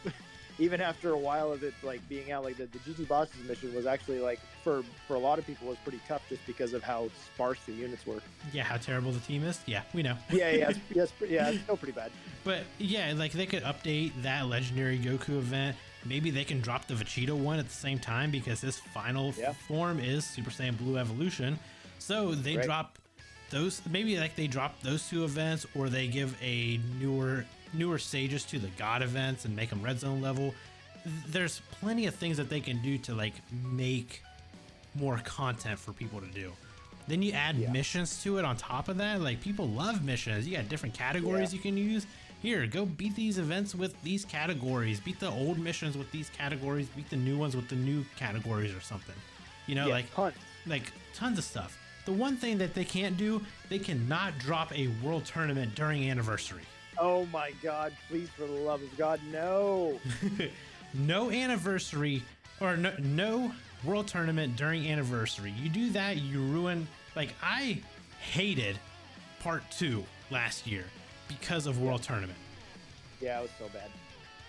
Even after a while of it, like, being out, like, the GT Bosses mission was actually, like, for a lot of people was pretty tough just because of how sparse the units were. Yeah, how terrible the team is. Yeah, we know. It's still pretty bad. But yeah, like they could update that legendary Goku event. Maybe they can drop the Vegeta one at the same time because his final form is Super Saiyan Blue Evolution. So they drop those. Maybe like they drop those two events, or they give a newer stages to the God events and make them red zone level. There's plenty of things that they can do to like make more content for people to do. Then you add missions to it on top of that. Like, people love missions. You got different categories you can use. Here, go beat these events with these categories. Beat the old missions with these categories. Beat the new ones with the new categories or something. You know, tons of stuff. The one thing that they can't do, they cannot drop a world tournament during anniversary. Oh my God, please, for the love of God, no. No anniversary, or no world tournament during anniversary. You do that, you ruin. Like, I hated Part 2 last year because of world tournament. Yeah, it was so bad.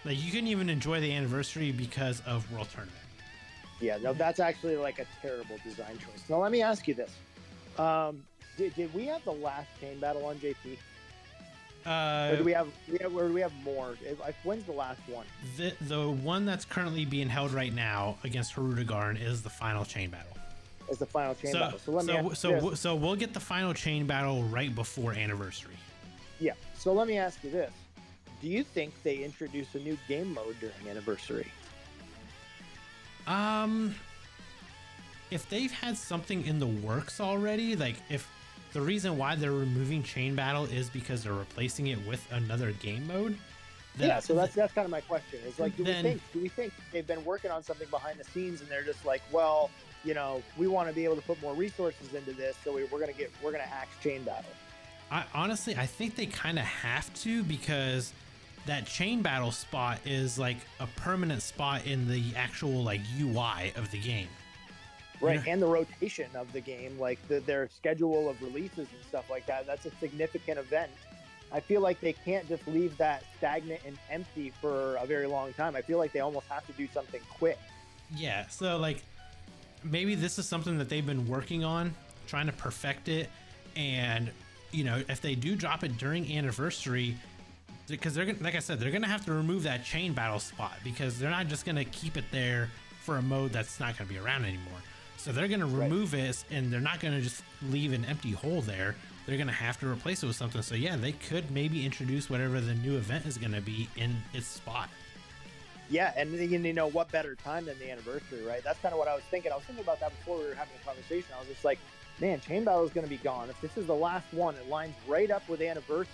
Like, you couldn't even enjoy the anniversary because of world tournament. Yeah, no, that's actually like a terrible design choice. Now let me ask you this: did we have the last chain battle on JP? Or do we have more? When's the last one? The one that's currently being held right now against Harudagarn is the final chain battle. Is the final chain battle. So we'll get the final chain battle right before anniversary. Yeah. So let me ask you this: do you think they introduce a new game mode during Anniversary? If they've had something in the works already, like if the reason why they're removing chain battle is because they're replacing it with another game mode, then, yeah, so that's kind of my question. Is like, do we think they've been working on something behind the scenes and they're just like, well, you know, we want to be able to put more resources into this, so we're gonna axe chain battle. I think they kind of have to, because that chain battle spot is like a permanent spot in the actual like UI of the game. Right, and the rotation of the game, like their schedule of releases and stuff like that, that's a significant event. I feel like they can't just leave that stagnant and empty for a very long time. I feel like they almost have to do something quick. Yeah, so like maybe this is something that they've been working on, trying to perfect it, and you know, if they do drop it during Anniversary, because they're, like I said, they're gonna have to remove that chain battle spot, because they're not just gonna keep it there for a mode that's not gonna be around anymore. So they're going to remove it, and they're not going to just leave an empty hole there. They're going to have to replace it with something. So yeah, they could maybe introduce whatever the new event is going to be in its spot. Yeah, and you know, what better time than the Anniversary, right? That's kind of what I was thinking. I was thinking about that before we were having a conversation. I was just like, man, Chain Battle is going to be gone. If this is the last one, it lines right up with Anniversary.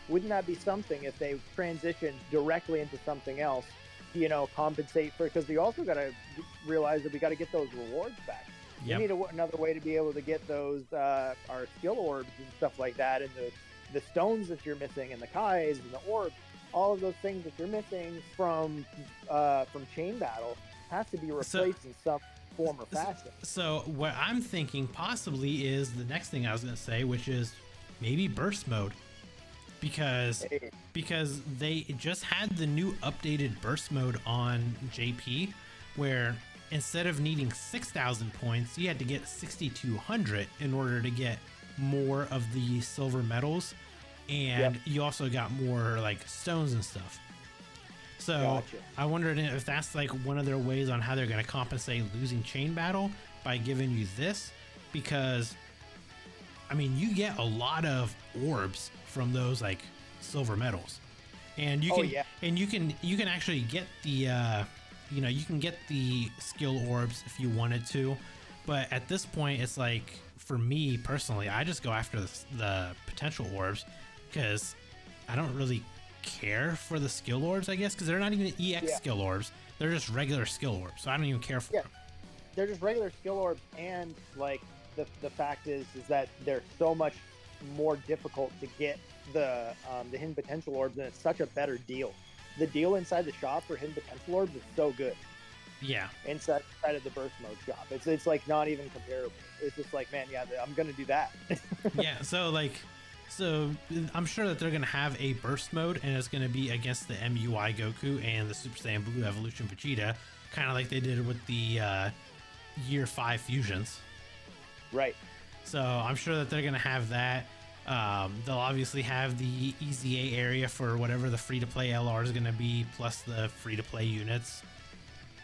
Wouldn't that be something if they transitioned directly into something else? You know, compensate for it, because we also got to realize that we got to get those rewards back. Yep. We need another way to be able to get those our skill orbs and stuff like that, and the stones that you're missing, and the kais and the orbs, all of those things that you're missing from chain battle has to be replaced in some form or fashion. So what I'm thinking possibly is the next thing I was going to say, which is maybe burst mode. Because they just had the new updated burst mode on JP, where instead of needing 6,000 points, you had to get 6,200 in order to get more of the silver medals, and you also got more like stones and stuff. So gotcha. I wondered if that's like one of their ways on how they're going to compensate losing chain battle by giving you this, because I mean, you get a lot of orbs from those like silver medals, and you can actually get the you know, you can get the skill orbs if you wanted to, but at this point it's like, for me personally, I just go after the potential orbs, because I don't really care for the skill orbs, I guess, because they're not even EX skill orbs, they're just regular skill orbs, so I don't even care for them. They're just regular skill orbs, and like the fact is that they're so much more difficult to get the hidden potential orbs, and it's such a better deal. The deal inside the shop for hidden potential orbs is so good. Yeah. Inside of the burst mode shop, it's like not even comparable. It's just like, man, yeah, I'm gonna do that. Yeah. So I'm sure that they're gonna have a burst mode, and it's gonna be against the MUI Goku and the Super Saiyan Blue Evolution Vegeta, kind of like they did with the Year 5 fusions. Right. So I'm sure that they're going to have that. They'll obviously have the EZA area for whatever the free-to-play LR is going to be, plus the free-to-play units.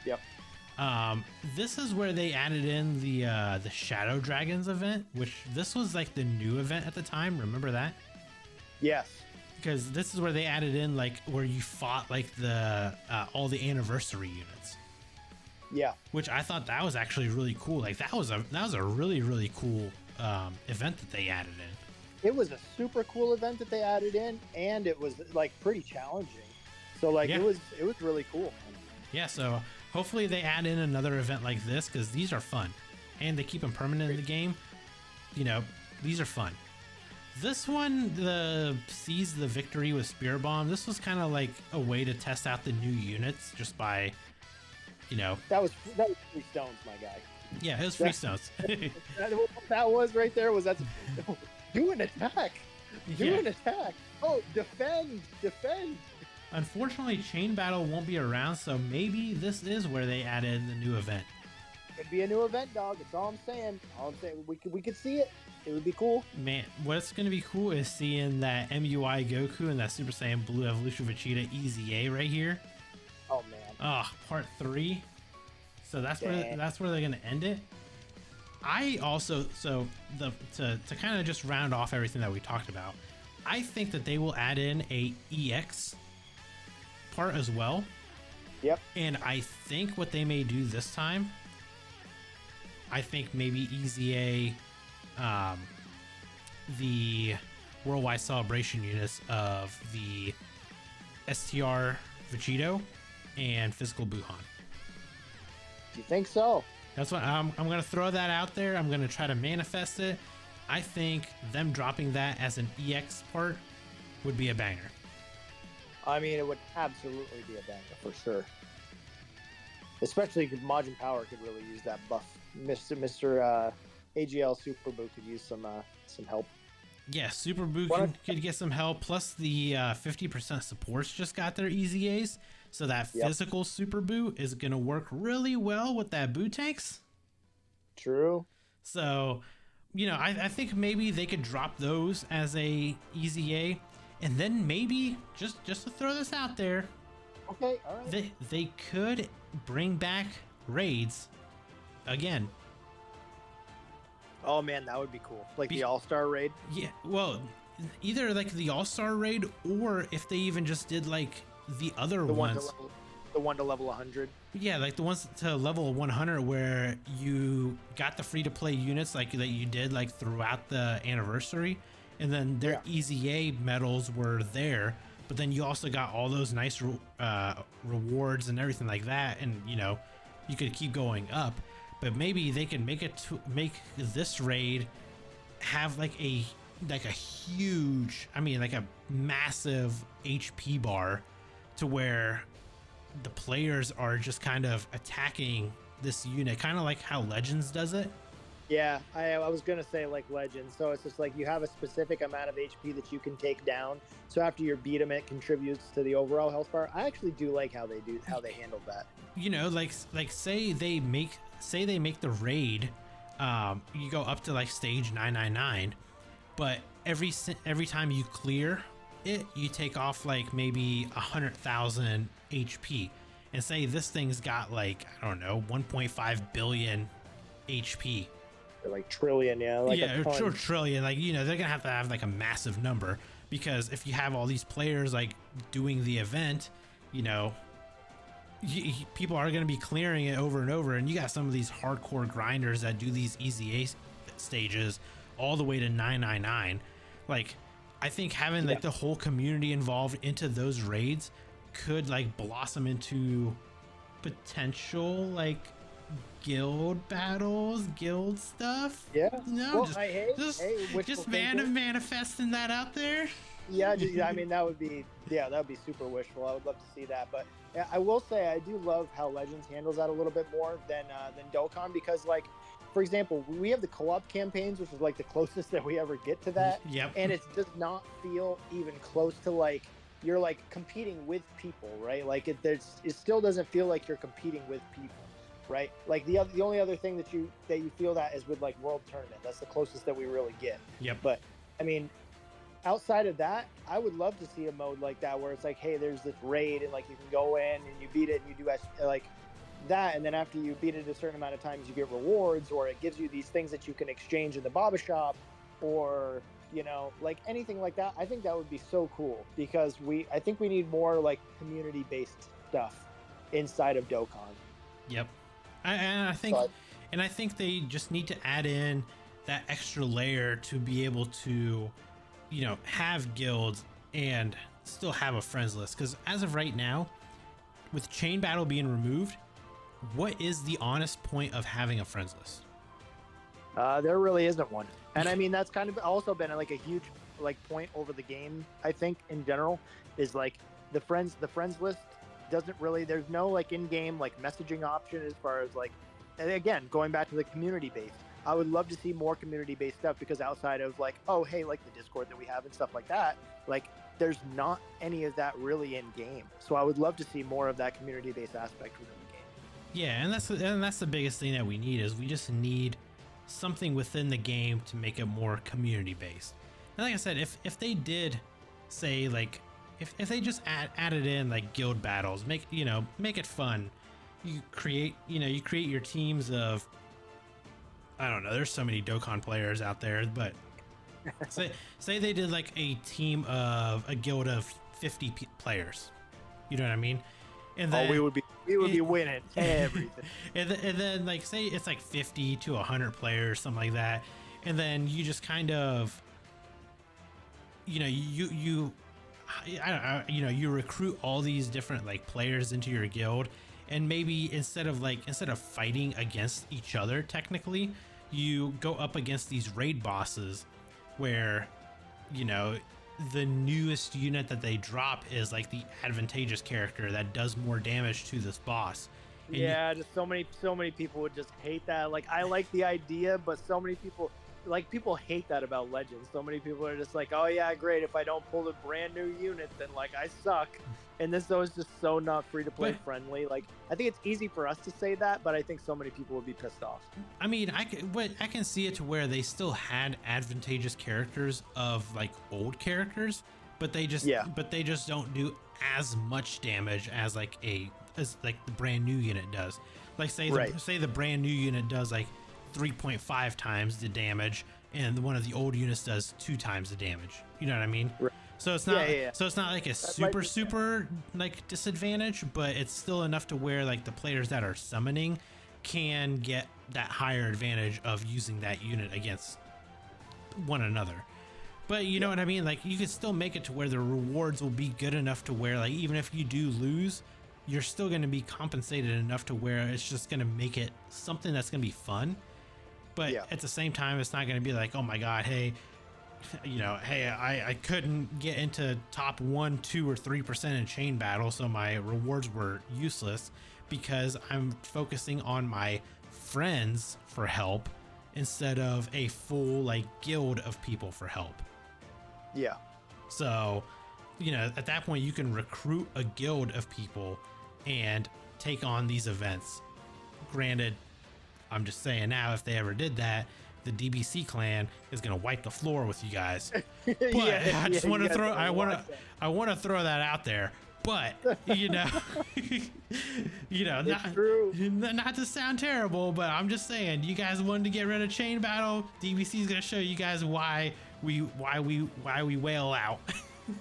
Yep. This is where they added in the Shadow Dragons event, which this was like the new event at the time. Remember that? Yes. Because this is where they added in like where you fought like the all the anniversary units. Yeah. Which I thought that was actually really cool. Like that was a really cool event that they added in. It was a super cool event that they added in, and it was like pretty challenging. So like it was really cool, man. Yeah, so hopefully they add in another event like this, because these are fun, and they keep them permanent in the game. You know, these are fun. This one, the Seize the Victory with Spear Bomb, this was kind of like a way to test out the new units, just by, you know, that was free stones, my guy. Yeah, it was free stones. that was right there. Was that do an attack? Do an attack. Oh, defend. Unfortunately, Chain Battle won't be around, so maybe this is where they added the new event. Could be a new event, dog. That's all I'm saying. We could see it. It would be cool. Man, what's going to be cool is seeing that MUI Goku and that Super Saiyan Blue Evolution Vegeta EZA right here. Oh man. Oh, part 3. So that's where they're going to end it. I also, to kind of just round off everything that we talked about, I think that they will add in a EX part as well. Yep. And I think what they may do this time, I think maybe EZA, the worldwide celebration units of the STR Vegito and Physical Buhan. Do you think so? That's what I'm going to throw that out there. I'm going to try to manifest it. I think them dropping that as an EX part would be a banger. I mean, it would absolutely be a banger for sure. Especially because Majin Power could really use that buff. Mr. AGL Super Boo could use some help. Yeah, Super Boo could get some help. Plus the 50% supports just got their EZAs. So that physical Super Boo is going to work really well with that Boo tanks. True. So, you know, I think maybe they could drop those as a EZA. And then maybe, just to throw this out there. Okay, all right. They could bring back raids again. Oh man, that would be cool. Like the All-Star raid? Yeah, well, either like the All-Star raid, or if they even just did like the other ones. The one to level 100. Yeah, like the ones to level 100 where you got the free-to-play units like that you did like throughout the anniversary. And then their EZA medals were there, but then you also got all those nice rewards and everything like that, and you know, you could keep going up. But maybe they can make this raid have like a huge, I mean, like a massive HP bar, to where the players are just kind of attacking this unit, kind of like how Legends does it. Yeah, I was gonna say like Legends. So it's just like you have a specific amount of HP that you can take down. So after you beat them, it contributes to the overall health bar. I actually do like how they handled that. You know, like say they make the raid, you go up to like stage 999, but every time you clear it, you take off like maybe 100,000 HP, and say this thing's got like, I don't know, 1.5 billion HP. Like trillion, yeah. Like trillion. Like, you know, they're gonna have like a massive number, because if you have all these players like doing the event, you know, people are gonna be clearing it over and over, and you got some of these hardcore grinders that do these EZA stages all the way to 999. Like, I think having like the whole community involved into those raids could like blossom into potential like guild battles, guild stuff. Yeah. No, well, just manifesting that out there. Yeah, I mean that would be super wishful. I would love to see that, but I will say I do love how Legends handles that a little bit more than Dokkan, because like, for example, we have the co-op campaigns, which is like the closest that we ever get to that. Yep. And it does not feel even close to like you're like competing with people, right? Like it still doesn't feel like you're competing with people, right? Like the only other thing that you feel that is with like World Tournament. That's the closest that we really get. Yep. But I mean, outside of that, I would love to see a mode like that where it's like, hey, there's this raid and like you can go in and you beat it and you do like that, and then after you beat it a certain amount of times you get rewards, or it gives you these things that you can exchange in the Baba shop, or you know, like anything like that. I think that would be so cool, because I think we need more like community based stuff inside of Dokkan. Yep. I think they just need to add in that extra layer to be able to, you know, have guilds and still have a friends list, because as of right now, with chain battle being removed, what is the honest point of having a friends list? There really isn't one. And I mean, that's kind of also been like a huge like point over the game, I think, in general, is like the friends list doesn't really, there's no like in-game like messaging option as far as like, and again, going back to the community based. I would love to see more community based stuff, because outside of like, oh hey, like the Discord that we have and stuff like that, like there's not any of that really in game. So I would love to see more of that community based aspect within the game. Yeah, and that's the biggest thing that we need, is we just need something within the game to make it more community based. And like I said, if they did say like, if they just added in like guild battles, make it fun. You create your teams of, I don't know, there's so many Dokkan players out there, but say they did like a team of a guild of 50 players. You know what I mean? And then we would be winning everything. and then like say it's like 50 to 100 players, something like that, and then you just kind of, you know, I don't know, you know, you recruit all these different like players into your guild, and maybe instead of fighting against each other, technically, you go up against these raid bosses where, you know, the newest unit that they drop is like the advantageous character that does more damage to this boss. And yeah, just so many people would just hate that. Like, I like the idea, but so many people hate that about Legends. So many people are just like, oh yeah, great, if I don't pull a brand new unit, then like I suck. And this though is just so not free to play friendly. Like, I think it's easy for us to say that, but I think so many people would be pissed off. I mean, I can see it to where they still had advantageous characters of like old characters, but they just don't do as much damage as like the brand new unit does. Like say the brand new unit does like 3.5 times the damage, and one of the old units does 2 times the damage. You know what I mean? Right. So it's not so it's not like a super like disadvantage, but it's still enough to where like the players that are summoning can get that higher advantage of using that unit against one another. But you know what I mean? Like, you can still make it to where the rewards will be good enough to where, like, even if you do lose, you're still going to be compensated enough to where it's just going to make it something that's going to be fun. But at the same time, it's not going to be like, oh my God, hey, you know, hey, I couldn't get into top 1, 2, or 3% in chain battle, so my rewards were useless because I'm focusing on my friends for help instead of a full like guild of people for help. Yeah. So, you know, at that point you can recruit a guild of people and take on these events. Granted, I'm just saying now, if they ever did that, the DBC clan is gonna wipe the floor with you guys. But I just want to throw, I want to throw that out there. But you know, you know, not to sound terrible, but I'm just saying, you guys wanted to get rid of chain battle. DBC is gonna show you guys why we wail out.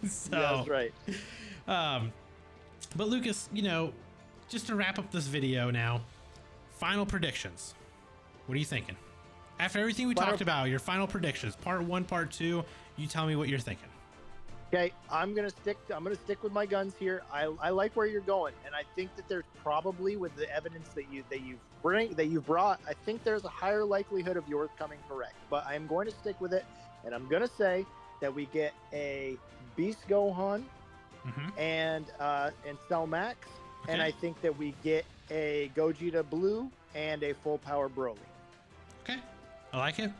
So, yeah, that's right. But Lucas, you know, just to wrap up this video now, final predictions. What are you thinking? After everything we talked about, your final predictions, part 1, part 2, you tell me what you're thinking. Okay, I'm gonna stick with my guns here. I like where you're going, and I think that there's probably, with the evidence that you've brought, I think there's a higher likelihood of yours coming correct. But I'm going to stick with it, and I'm gonna say that we get a Beast Gohan and Cell Max, and I think that we get a Gogeta Blue and a full power Broly. Okay, I like it.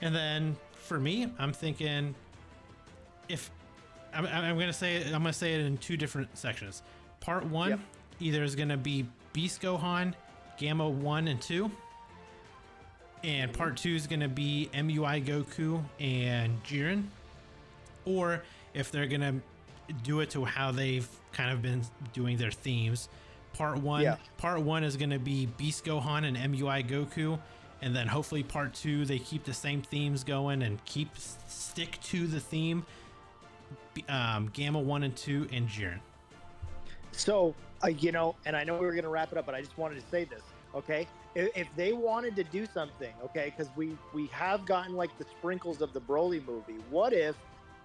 And then for me, I'm thinking, if I'm gonna say it in 2 different sections. Part 1 either is gonna be Beast Gohan, Gamma 1 and 2, and part 2 is gonna be MUI Goku and Jiren. Or if they're gonna do it to how they've kind of been doing their themes, part 1 is gonna be Beast Gohan and MUI Goku. And then hopefully part 2, they keep the same themes going and stick to the theme. Gamma 1 and 2 and Jiren. So, you know, and I know we were going to wrap it up, but I just wanted to say this, okay? If they wanted to do something, okay, because we have gotten like the sprinkles of the Broly movie. What if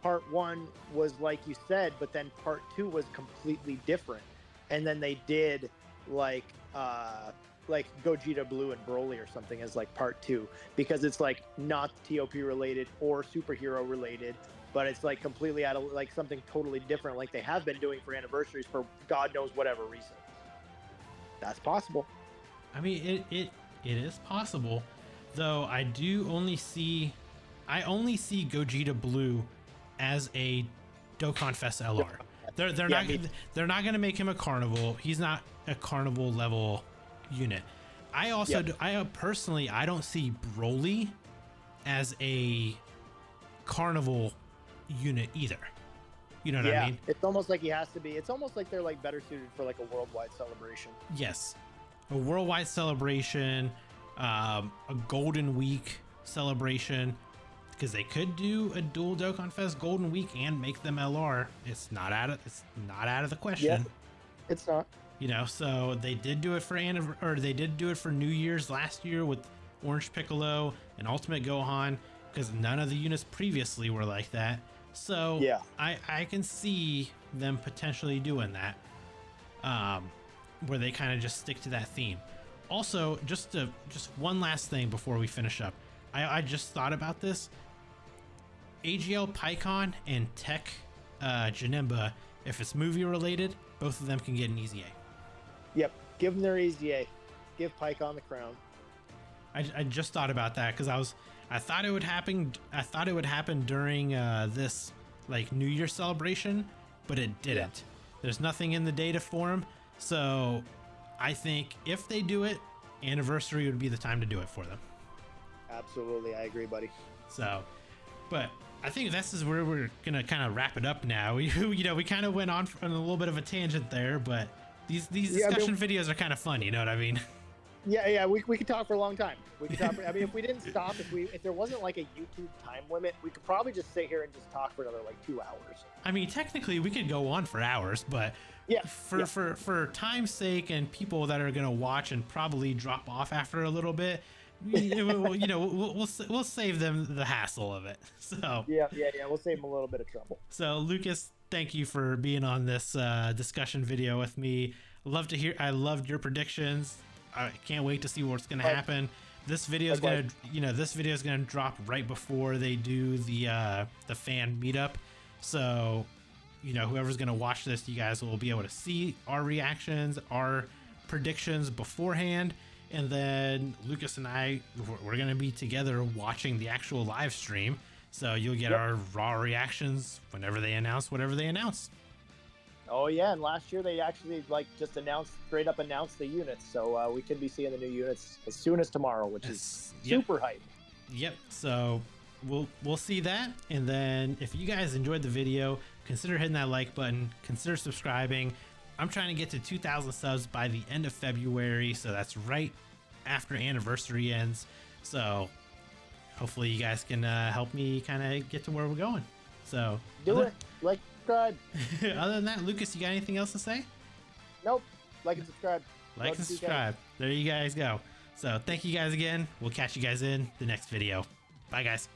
part 1 was like you said, but then part 2 was completely different, and then they did like Gogeta Blue and Broly or something as like part 2, because it's like not TOP related or superhero related, but it's like completely out of like something totally different, like they have been doing for anniversaries for God knows whatever reason. That's possible. I mean, it is possible, though. I only see Gogeta Blue as a Dokkan Fest LR. They're not going to make him a carnival. He's not a carnival level unit. I also personally I don't see Broly as a carnival unit either. You know what I mean? It's almost like he has to be. It's almost like they're like better suited for like a worldwide celebration. Yes, a worldwide celebration, a Golden Week celebration, because they could do a dual Dokkan Fest Golden Week and make them LR. It's not out of the question. Yeah, it's not. You know, so they did do it for they did do it for New Year's last year with Orange Piccolo and Ultimate Gohan, because none of the units previously were like that. So yeah, I can see them potentially doing that, where they kind of just stick to that theme. Also, just one last thing before we finish up, I just thought about this. AGL PyCon and Tech Janemba, if it's movie related, both of them can get an easy A. Yep, give them their easy A. Give PyCon the crown. I just thought about that because I thought it would happen. I thought it would happen during this like New Year celebration, but it didn't. Yeah. There's nothing in the data for them, so I think if they do it, anniversary would be the time to do it for them. Absolutely, I agree, buddy. So, but I think this is where we're gonna kind of wrap it up now. We kind of went on a little bit of a tangent there, but these discussion videos are kind of fun. You know what I mean? Yeah, we could talk for a long time. We could talk. I mean, if we didn't stop, if there wasn't like a YouTube time limit, we could probably just sit here and just talk for another like 2 hours. I mean, technically, we could go on for hours, but yeah, for time's sake and people that are gonna watch and probably drop off after a little bit, we'll save them the hassle of it. So yeah, we'll save them a little bit of trouble. So Lucas, thank you for being on this discussion video with me. I loved your predictions. I can't wait to see what's going to happen. This video is going to drop right before they do the fan meetup. So, whoever's going to watch this, you guys will be able to see our reactions, our predictions beforehand. And then Lucas and I, we're going to be together watching the actual live stream. So you'll get our raw reactions whenever they announce whatever they announce. Oh yeah, and last year they actually just straight up announced the units, so we could be seeing the new units as soon as tomorrow, which is super hype. Yep. So we'll see that, and then if you guys enjoyed the video, consider hitting that like button, consider subscribing. I'm trying to get to 2,000 subs by the end of February, so that's right after anniversary ends. So hopefully you guys can help me kind of get to where we're going. So do it. Like, subscribe. Other than that, Lucas, you got anything else to say? Nope. Like and subscribe. Like and subscribe. There you guys go. So thank you guys again. We'll catch you guys in the next video. Bye, guys.